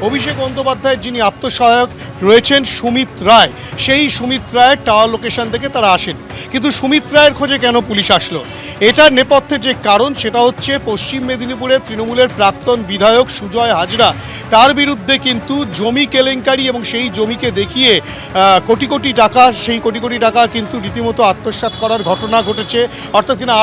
অভিষেক বন্দ্যোপাধ্যায়ের যিনি আত্মসহায়ক রয়েছেন সুমিত রায়, সেই সুমিত রায়ের টাওয়ার লোকেশন থেকে তারা আসেন। কিন্তু সুমিত রায়ের খোঁজে কেন পুলিশ আসলো? এটার নেপথ্যে যে কারণ সেটা হচ্ছে পশ্চিম মেদিনীপুরের তৃণমূলের প্রাক্তন বিধায়ক সুজয় হাজরা, তার বিরুদ্ধে কিন্তু জমি কেলেঙ্কারি এবং সেই জমিকে দেখিয়ে কোটি কোটি টাকা, সেই কোটি কোটি টাকা কিন্তু রীতিমতো আত্মসাৎ করার ঘটনা ঘটেছে। অর্থাৎ কিনা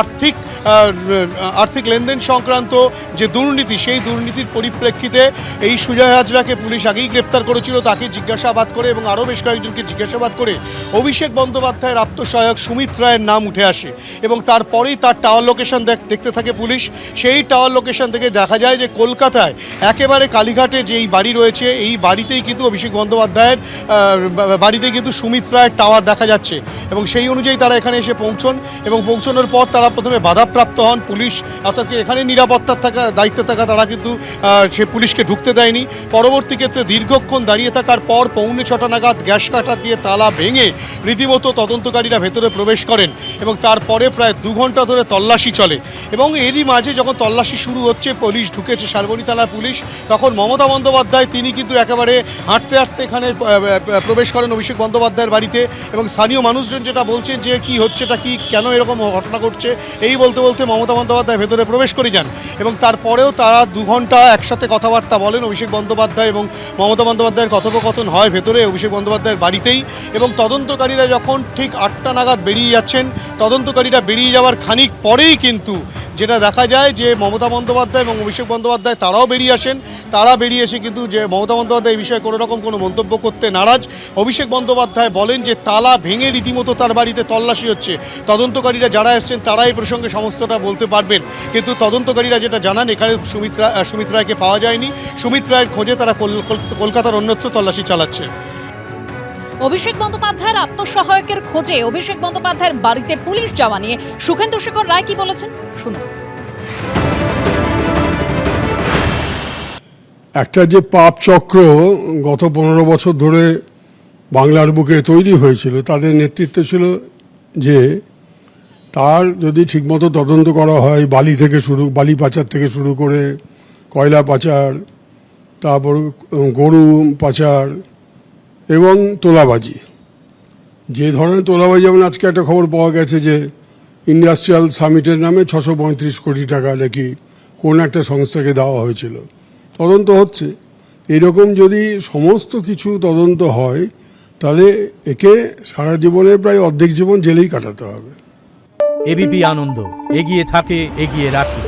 আর্থিক লেনদেন সংক্রান্ত যে দুর্নীতি, সেই দুর্নীতির পরিপ্রেক্ষিতে এই সুজয় হাজরাকে পুলিশ আগেই গ্রেপ্তার করেছিল। তাকে জিজ্ঞাসাবাদ করে এবং আরও বেশ কয়েকজনকে জিজ্ঞাসাবাদ করে অভিষেক বন্দ্যোপাধ্যায়ের আত্মসহায়ক সুমিত রায়ের নাম উঠে আসে এবং তারপরেই তার টাওয়ার লোকেশন দেখতে থাকে পুলিশ। সেই টাওয়ার লোকেশন থেকে দেখা যায় যে কলকাতায় একেবারে কালীঘাটে যেই বাড়ি রয়েছে, এই বাড়িতেই কিন্তু অভিষেক বন্দ্যোপাধ্যায়ের বাড়িতে কিন্তু সুমিত রায়ের টাওয়ার দেখা যাচ্ছে এবং সেই অনুযায়ী তারা এখানে এসে পৌঁছন এবং পৌঁছানোর পর তারা প্রথমে বাধাপ্রাপ্ত হন। পুলিশ, অর্থাৎ এখানে নিরাপত্তার দায়িত্বে থাকা তারা কিন্তু সে পুলিশকে ঢুকতে দেয়নি। পরবর্তী ক্ষেত্রে দীর্ঘক্ষণ দাঁড়িয়ে থাকার পর 6:45 নাগাদ গ্যাস কাটা দিয়ে তালা ভেঙে রীতিমতো তদন্তকারীরা ভেতরে প্রবেশ করেন এবং তারপরে প্রায় 2 ঘন্টা ধরে তল্লাশি চলে এবং এরই মাঝে যখন তল্লাশি শুরু হচ্ছে, পুলিশ ঢুকেছে, শালবনী থানার পুলিশ, তখন মমতা বন্দ্যোপাধ্যায় তিনি কিন্তু একেবারে হাঁটতে হাঁটতে এখানে প্রবেশ করেন অভিষেক বন্দ্যোপাধ্যায়ের বাড়িতে এবং স্থানীয় মানুষজন যেটা বলছেন যে কি হচ্ছেটা কি, কেন এরকম ঘটনা ঘটছে, এই বলতে বলতে মমতা বন্দ্যোপাধ্যায় ভেতরে প্রবেশ করে যান এবং তারপরেও তারা 2 ঘন্টা একসাথে কথাবার্তা বলেন অভিষেক বন্দ্যোপাধ্যায় এবং মমতা বন্দ্যোপাধ্যায়ের কথোপকথন হয় ভেতরে অভিষেক বন্দ্যোপাধ্যায়ের বাড়িতেই। এবং তদন্তকারীরা যখন ঠিক 8টা নাগাদ বেরিয়ে যাচ্ছেন, তদন্তকারীরা বেরিয়ে যাওয়ার খানিক পরেই কিন্তু যেটা দেখা যায় যে মমতা বন্দ্যোপাধ্যায় এবং অভিষেক বন্দ্যোপাধ্যায় তারাও বেরিয়ে আসেন। তারা বেরিয়ে এসে কিন্তু যে মমতা বন্দ্যোপাধ্যায় এই বিষয়ে কোনো রকম কোনো মন্তব্য করতে নারাজ। অভিষেক বন্দ্যোপাধ্যায় বলেন যে তালা ভেঙে রীতিমতো তার বাড়িতে তল্লাশি হচ্ছে, তদন্তকারীরা যারা এসছেন তারা এই প্রসঙ্গে সমস্তটা বলতে পারবেন। কিন্তু তদন্তকারীরা যেটা জানান, এখানে সুমিত রায়কে পাওয়া যায়নি। সুমিত রায়ের খোঁজে তারা কলকাতার অন্যত্র তল্লাশি চালাচ্ছে। অভিষেক বন্দ্যোপাধ্যায়ের আত্মসহায়কের খোঁজে অভিষেক বন্দ্যোপাধ্যায়ের বাড়িতে পুলিশ যাওয়া নিয়ে সুখেন্দু শেখর রায় কি বলেছেন শুনুন। একটা যে পাপ চক্র গত 15 বছর ধরে বাংলার বুকে তৈরি হয়েছিল, তাদের নেতৃত্ব ছিল যে তার যদি ঠিকমতো তদন্ত করা হয়, বালি পাচার থেকে শুরু করে কয়লা পাচার, তারপর গরু পাচার এবং তোলাবাজি, যে ধরনের তোলাবাজি, যেমন আজকে একটা খবর পাওয়া গেছে যে ইন্ডাস্ট্রিয়াল সামিটের নামে 635 কোটি টাকা নাকি কোন একটা সংস্থাকে দেওয়া হয়েছিল। তদন্ত হচ্ছে। এরকম যদি সমস্ত কিছু তদন্ত হয় তাহলে একে সারা জীবনের প্রায় অর্ধেক জীবন জেলেই কাটাতে হবে। এবিপি আনন্দ, এগিয়ে থাকে, এগিয়ে রাখে।